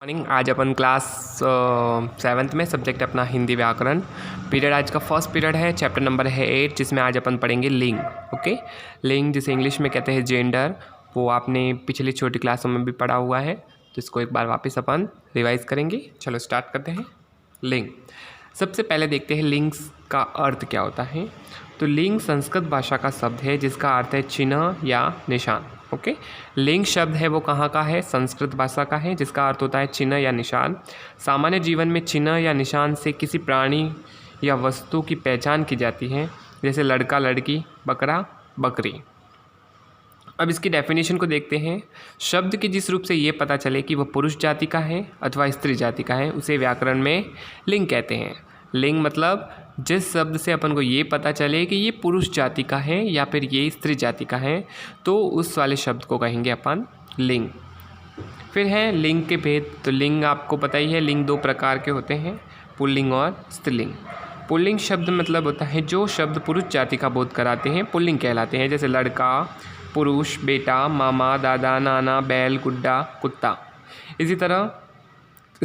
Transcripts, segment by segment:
Morning. आज अपन class 7th में subject अपना हिंदी व्याकरण पीरियड। आज का फर्स्ट पीरियड है, चैप्टर नंबर है 8, जिसमें आज अपन पढ़ेंगे लिंग। ओके, लिंग जिसे इंग्लिश में कहते हैं जेंडर, वो आपने पिछली छोटी क्लासों में भी पढ़ा हुआ है, तो इसको एक बार वापस अपन रिवाइज करेंगे। चलो स्टार्ट करते हैं। लिंग, सबसे पहले देखते हैं लिंग का अर्थ क्या होता है। तो लिंग संस्कृत भाषा का शब्द है जिसका अर्थ है चिन्ह या निशान। ओके, लिंग शब्द है वो कहाँ का है? संस्कृत भाषा का है, जिसका अर्थ होता है चिन्ह या निशान। सामान्य जीवन में चिन्ह या निशान से किसी प्राणी या वस्तु की पहचान की जाती है, जैसे लड़का लड़की, बकरा बकरी। अब इसकी डेफिनेशन को देखते हैं। शब्द के जिस रूप से ये पता चले कि वह पुरुष जाति का है अथवा स्त्री जाति का है, उसे व्याकरण में लिंग कहते हैं। लिंग मतलब जिस शब्द से अपन को ये पता चले कि ये पुरुष जाति का है या फिर ये स्त्री जाति का है, तो उस वाले शब्द को कहेंगे अपन लिंग। फिर है लिंग के भेद। तो लिंग आपको पता ही है, लिंग दो प्रकार के होते हैं, पुल्लिंग और स्त्रीलिंग। पुल्लिंग शब्द मतलब होता है जो शब्द पुरुष जाति का बोध कराते हैं, पुल्लिंग कहलाते हैं, जैसे लड़का, पुरुष, बेटा, मामा, दादा, नाना, बैल, गुड्डा, कुत्ता। इसी तरह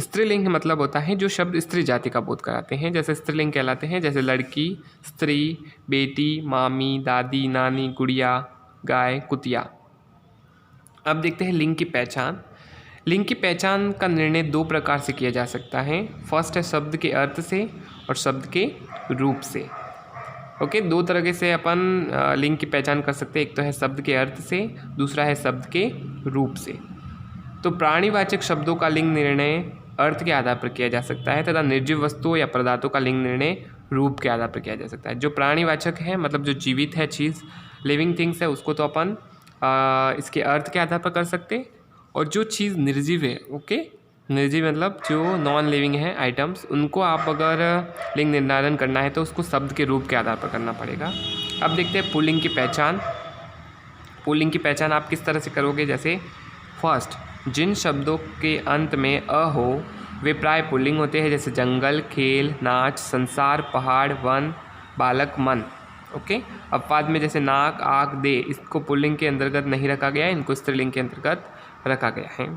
स्त्रीलिंग मतलब होता है जो शब्द स्त्री जाति का बोध कराते हैं, जैसे स्त्रीलिंग कहलाते हैं, जैसे लड़की, स्त्री, बेटी, मामी, दादी, नानी, गुड़िया, गाय, कुतिया। अब देखते हैं लिंग की पहचान। लिंग की पहचान का निर्णय दो प्रकार से किया जा सकता है। फर्स्ट है शब्द के अर्थ से और शब्द के रूप से। ओके, दो तरह से अपन लिंग की पहचान कर सकते हैं। एक तो है शब्द के अर्थ से, दूसरा है शब्द के रूप से। तो प्राणीवाचक शब्दों का लिंग निर्णय अर्थ के आधार पर किया जा सकता है तथा निर्जीव वस्तुओं या पदार्थों का लिंग निर्णय रूप के आधार पर किया जा सकता है। जो प्राणीवाचक है मतलब जो जीवित है चीज़, लिविंग थिंग्स है, उसको तो अपन इसके अर्थ के आधार पर कर सकते हैं। और जो चीज़ निर्जीव है, ओके, निर्जीव मतलब जो नॉन लिविंग है आइटम्स, उनको आप अगर लिंग निर्धारण करना है तो उसको शब्द के रूप के आधार पर करना पड़ेगा। अब देखते हैं पुल्लिंग की पहचान। पुल्लिंग की पहचान आप किस तरह से करोगे? जैसे फर्स्ट, जिन शब्दों के अंत में अ हो वे प्राय पुल्लिंग होते हैं, जैसे जंगल, खेल, नाच, संसार, पहाड़, वन, बालक, मन। ओके, अपवाद में जैसे नाक, आँख, दे, इसको पुल्लिंग के अंतर्गत नहीं रखा गया है, इनको स्त्रीलिंग के अंतर्गत रखा गया है।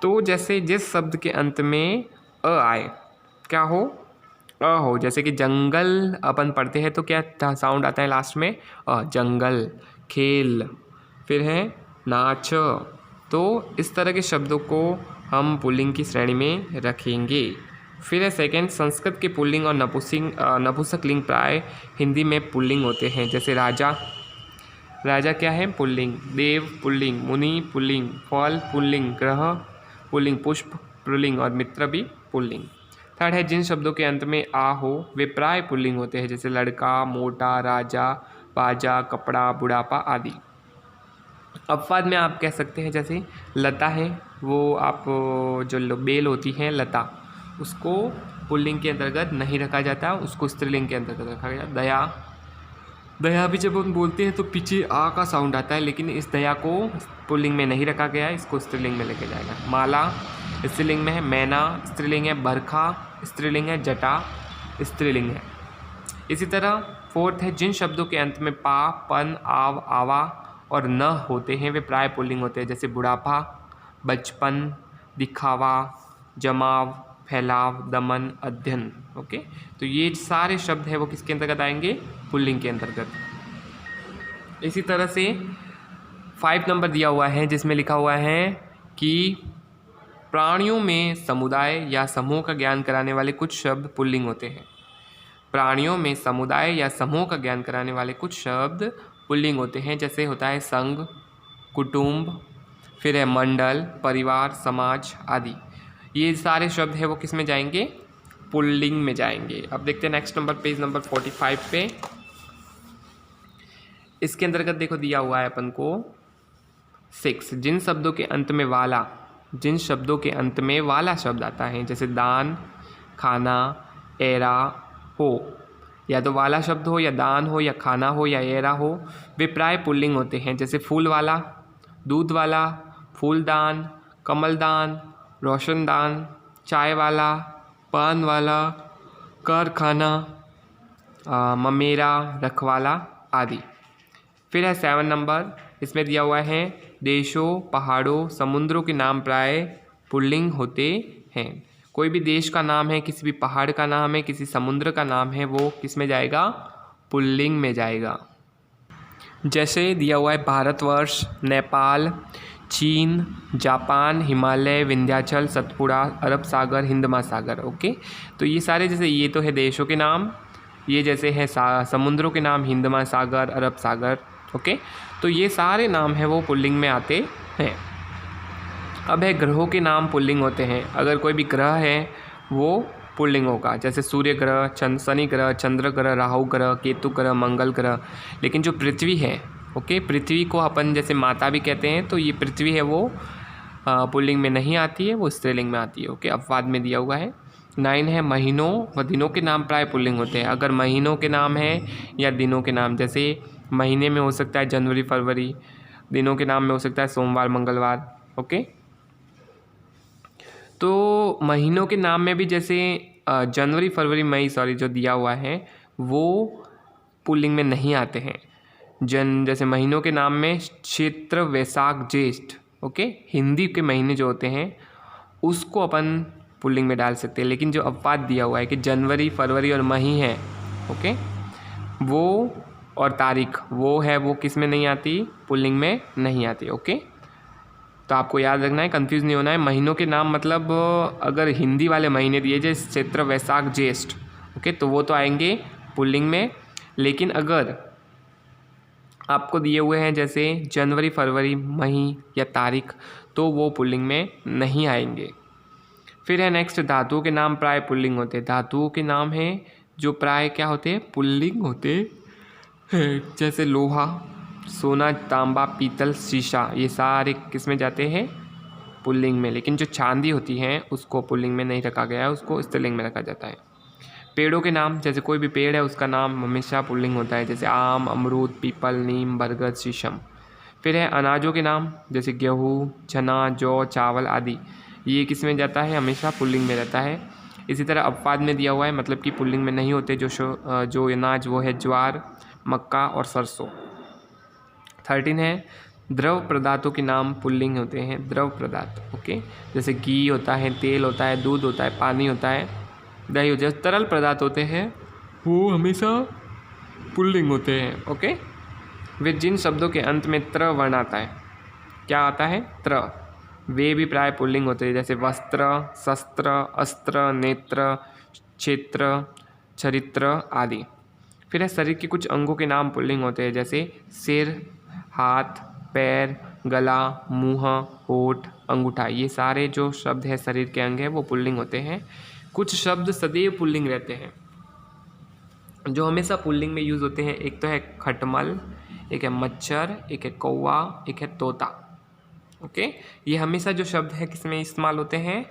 तो जैसे जिस शब्द के अंत में अ आए, क्या हो? अ हो। जैसे कि जंगल अपन पढ़ते हैं तो क्या साउंड आता है लास्ट में? जंगल। खेल, फिर है नाच। तो इस तरह के शब्दों को हम पुल्लिंग की श्रेणी में रखेंगे। फिर है सेकंड, संस्कृत के पुल्लिंग और नपुंसक लिंग प्राय हिंदी में पुल्लिंग होते हैं, जैसे राजा। राजा क्या है? पुल्लिंग। देव पुल्लिंग, मुनि पुल्लिंग, फल पुल्लिंग, ग्रह पुल्लिंग, पुष्प पुल्लिंग और मित्र भी पुल्लिंग। थर्ड है जिन शब्दों के अंत में आ हो वे प्राय पुल्लिंग होते हैं, जैसे लड़का, मोटा, राजा, बाजा, कपड़ा, बुढ़ापा आदि। अपवाद में आप कह सकते हैं जैसे लता है, वो आप जो बेल होती है लता, उसको पुल्लिंग के अंतर्गत नहीं रखा जाता, उसको स्त्रीलिंग के अंतर्गत रखा गया। दया, दया भी जब हम बोलते हैं तो पीछे आ का साउंड आता है, लेकिन इस दया को पुल्लिंग में नहीं रखा गया है, इसको स्त्रीलिंग में लेके जाएगा। माला स्त्रीलिंग में है, मैना स्त्रीलिंग है, बरखा स्त्रीलिंग है, जटा स्त्रीलिंग है। इसी तरह फोर्थ है जिन शब्दों के अंत में पा, पन, आव, आवा और न होते हैं वे प्राय पुल्लिंग होते हैं, जैसे बुढ़ापा, बचपन, दिखावा, जमाव, फैलाव, दमन, अध्ययन। ओके, तो ये सारे शब्द है वो किसके अंतर्गत आएंगे? पुल्लिंग के अंतर्गत। इसी तरह से 5 नंबर दिया हुआ है जिसमें लिखा हुआ है कि प्राणियों में समुदाय या समूह का ज्ञान कराने वाले कुछ शब्द पुल्लिंग होते हैं। प्राणियों में समुदाय या समूह का ज्ञान कराने वाले कुछ शब्द पुल्लिंग होते हैं, जैसे होता है संघ, कुटुंब, फिर है मंडल, परिवार, समाज आदि। ये सारे शब्द है वो किस में जाएंगे? पुल्लिंग में जाएंगे। अब देखते हैं नेक्स्ट नंबर, पेज नंबर 45 पे। इसके अंतर्गत देखो दिया हुआ है अपन को 6, जिन शब्दों के अंत में वाला, जिन शब्दों के अंत में वाला शब्द आता है, जैसे दान, खाना, एरा हो, या तो वाला शब्द हो या दान हो या खाना हो या एरा हो, वे प्राय पुल्लिंग होते हैं, जैसे फूल वाला, दूध वाला, फूलदान, कमलदान, रोशनदान, चाय वाला, पान वाला, कारखाना, ममेरा, रखवाला आदि। फिर है 7 नंबर, इसमें दिया हुआ है देशों, पहाड़ों, समुद्रों के नाम प्राय पुल्लिंग होते हैं। कोई भी देश का नाम है, किसी भी पहाड़ का नाम है, किसी समुद्र का नाम है, वो किस में जाएगा? पुल्लिंग में जाएगा। जैसे दिया हुआ है भारतवर्ष, नेपाल, चीन, जापान, हिमालय, विंध्याचल, सतपुड़ा, अरब सागर, हिंद महासागर। ओके, तो ये सारे जैसे ये तो है देशों के नाम, ये जैसे है समुद्रों के नाम, हिंद महासागर, अरब सागर। ओके, तो ये सारे नाम हैं वो पुल्लिंग में आते हैं। अब है ग्रहों के नाम पुल्लिंग होते हैं। अगर कोई भी ग्रह है वो पुल्लिंग होगा, जैसे सूर्य ग्रह, शनि ग्रह, चंद्र ग्रह, राहु ग्रह, केतु ग्रह, मंगल ग्रह। लेकिन जो पृथ्वी है, ओके, पृथ्वी को अपन जैसे माता भी कहते हैं, तो ये पृथ्वी है वो पुल्लिंग में नहीं आती है, वो स्त्रीलिंग में आती है। ओके, अपवाद में दिया हुआ है। 9 है महीनों व दिनों के नाम प्राय पुल्लिंग होते हैं। अगर महीनों के नाम है या दिनों के नाम, जैसे महीने में हो सकता है जनवरी फरवरी, दिनों के नाम में हो सकता है सोमवार मंगलवार। ओके, तो महीनों के नाम में भी जैसे जनवरी फरवरी मई जो दिया हुआ है वो पुल्लिंग में नहीं आते हैं। जैसे महीनों के नाम में चैत्र, वैशाख, ज्येष्ठ, ओके, हिंदी के महीने जो होते हैं उसको अपन पुल्लिंग में डाल सकते हैं। लेकिन जो अपवाद दिया हुआ है कि जनवरी फरवरी और मई है, ओके, वो और तारीख वो है, वो किस में नहीं आती? पुल्लिंग में नहीं आती। ओके, तो आपको याद रखना है, कंफ्यूज नहीं होना है। महीनों के नाम मतलब अगर हिंदी वाले महीने दिए जैसे चैत्र, वैशाख, ज्येष्ठ, ओके, तो वो तो आएंगे पुल्लिंग में। लेकिन अगर आपको दिए हुए हैं जैसे जनवरी फरवरी मई या तारीख, तो वो पुल्लिंग में नहीं आएंगे। फिर है नेक्स्ट, धातुओं के नाम प्राय पुल्लिंग होते हैं। धातुओं के नाम हैं जो प्राय क्या होते हैं? पुल्लिंग होते हैं। जैसे लोहा, सोना, तांबा, पीतल, शीशा, ये सारे किस में जाते हैं? पुल्लिंग में। लेकिन जो चांदी होती है उसको पुल्लिंग में नहीं रखा गया है, उसको स्त्रीलिंग में रखा जाता है। पेड़ों के नाम, जैसे कोई भी पेड़ है उसका नाम हमेशा पुल्लिंग होता है, जैसे आम, अमरूद, पीपल, नीम, बरगद, शीशम। फिर है अनाजों के नाम, जैसे गेहूँ, चना, जौ, चावल आदि, ये किस में जाता है? हमेशा पुल्लिंग में रहता है। इसी तरह अपवाद में दिया हुआ है, मतलब कि पुल्लिंग में नहीं होते जो अनाज, वो है ज्वार, मक्का और सरसों। 13 है द्रव पदार्थों के नाम पुल्लिंग होते हैं। द्रव पदार्थ, ओके, जैसे घी होता है, तेल होता है, दूध होता है, पानी होता है, दही होता है। तरल पदार्थ होते हैं वो हमेशा पुल्लिंग होते हैं। ओके, वे जिन शब्दों के अंत में त्र वर्ण आता है, क्या आता है? त्र, वे भी प्राय पुल्लिंग होते हैं, जैसे वस्त्र, शस्त्र, अस्त्र, नेत्र, क्षेत्र, चरित्र आदि। फिर है शरीर के कुछ अंगों के नाम पुल्लिंग होते हैं, जैसे सिर, हाथ, पैर, गला, मुंह, होठ, अंगूठा, ये सारे जो शब्द है शरीर के अंग है वो पुल्लिंग होते हैं। कुछ शब्द सदैव पुल्लिंग रहते हैं जो हमेशा पुल्लिंग में यूज़ होते हैं। एक तो है खटमल, एक है मच्छर, एक है कौवा, एक है तोता। ओके, ये हमेशा जो शब्द है किस में इस्तेमाल होते हैं?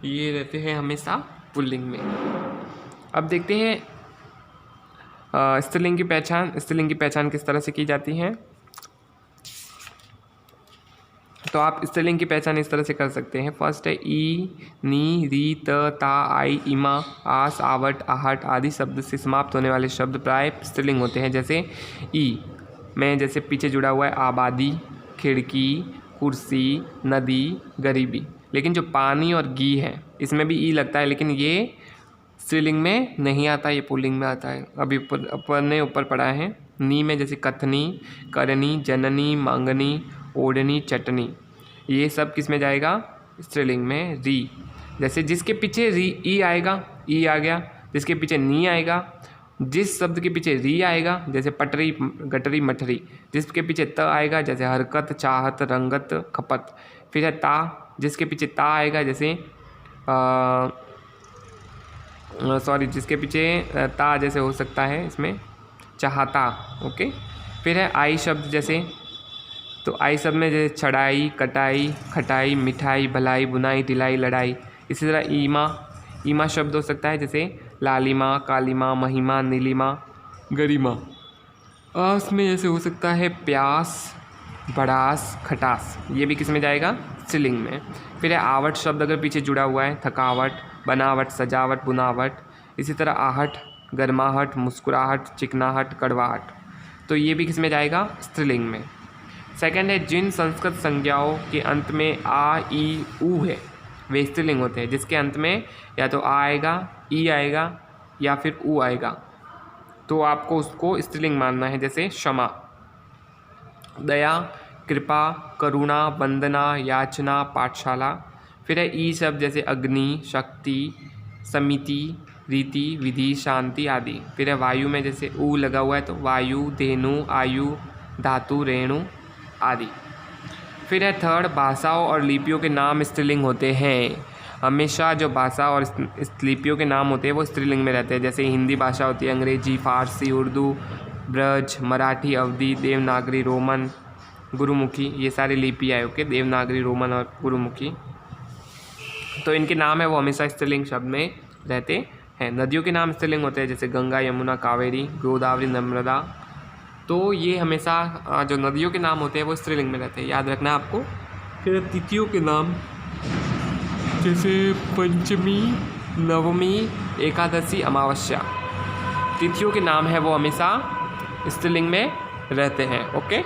ये रहते हैं हमेशा पुल्लिंग में। अब देखते हैं स्त्रीलिंग की पहचान। स्त्रीलिंग की पहचान किस तरह से की जाती है? तो आप स्त्रीलिंग की पहचान इस तरह से कर सकते हैं। फर्स्ट है ई, नी, री, त, ता, आई, इमा, आस, आवट, आहट आदि शब्द से समाप्त होने वाले शब्द प्राय स्त्रीलिंग होते हैं। जैसे ई में जैसे पीछे जुड़ा हुआ है आबादी, खिड़की, कुर्सी, नदी, गरीबी। लेकिन जो पानी और घी है इसमें भी ई लगता है, लेकिन ये स्त्रीलिंग में नहीं आता, ये पुल्लिंग में आता है। अभी ऊपर पढ़ा है। नी में जैसे कथनी, करनी, जननी, मांगनी, ओढ़नी, चटनी, ये सब किस में जाएगा? स्त्रीलिंग में। री, जैसे जिसके पीछे री ई आएगा, ई आ गया, जिसके पीछे नी आएगा, जिस शब्द के पीछे री आएगा, जैसे पटरी, गटरी, मठरी, जिसके पीछे त आएगा, जैसे हरकत, चाहत, रंगत, खपत। फिर है ता, जिसके पीछे ता आएगा, जैसे जिसके पीछे ता जैसे हो सकता है इसमें चाहता। ओके, फिर है आई शब्द, जैसे तो आई शब्द में जैसे चढ़ाई, कटाई, खटाई, मिठाई, भलाई, बुनाई, दिलाई, लड़ाई। इसी तरह ईमा, ईमा शब्द हो सकता है, जैसे लालिमा, कालिमा, महिमा, नीलिमा, गरिमा। आस में जैसे हो सकता है प्यास, भड़ास, खटास, ये भी किस में जाएगा? स्त्रीलिंग में। फिर है आवट शब्द, अगर पीछे जुड़ा हुआ है, थकावट, बनावट, सजावट, बुनावट। इसी तरह आहट, गर्माहट, मुस्कुराहट, चिकनाहट, कड़वाहट, तो ये भी किस में जाएगा? स्त्रीलिंग में। सेकंड है जिन संस्कृत संज्ञाओं के अंत में आ, ई, ऊ है, वे स्त्रीलिंग होते हैं जिसके अंत में या तो आ आएगा, ई आएगा या फिर ऊ आएगा, तो आपको उसको स्त्रीलिंग मानना है। जैसे क्षमा, दया, कृपा, करुणा, वंदना, याचना, पाठशाला। फिर है ई शब्द जैसे अग्नि, शक्ति, समिति, रीति, विधि, शांति आदि। फिर है वायु में जैसे ऊ लगा हुआ है तो वायु, धेनु, आयु, धातु, रेणु आदि। फिर है थर्ड, भाषाओं और लिपियों के नाम स्त्रीलिंग होते हैं। हमेशा जो भाषा और लिपियों के नाम होते हैं वो स्त्रीलिंग में रहते हैं। जैसे हिंदी भाषा होती है अंग्रेजी, फारसी, उर्दू, ब्रज, मराठी, अवधी, देवनागरी, रोमन, गुरुमुखी, ये सारी लिपियाँ है। ओके, देवनागरी, रोमन और गुरुमुखी, तो इनके नाम है वो हमेशा स्त्रीलिंग शब्द में रहते हैं। नदियों के नाम स्त्रीलिंग होते हैं जैसे गंगा, यमुना, कावेरी, गोदावरी, नर्मदा। तो ये हमेशा जो नदियों के नाम होते हैं वो स्त्रीलिंग में रहते हैं, याद रखना है आपको। फिर तिथियों के नाम जैसे पंचमी, नवमी, एकादशी, अमावस्या, तिथियों के नाम है वो हमेशा स्त्रीलिंग में रहते हैं। ओके।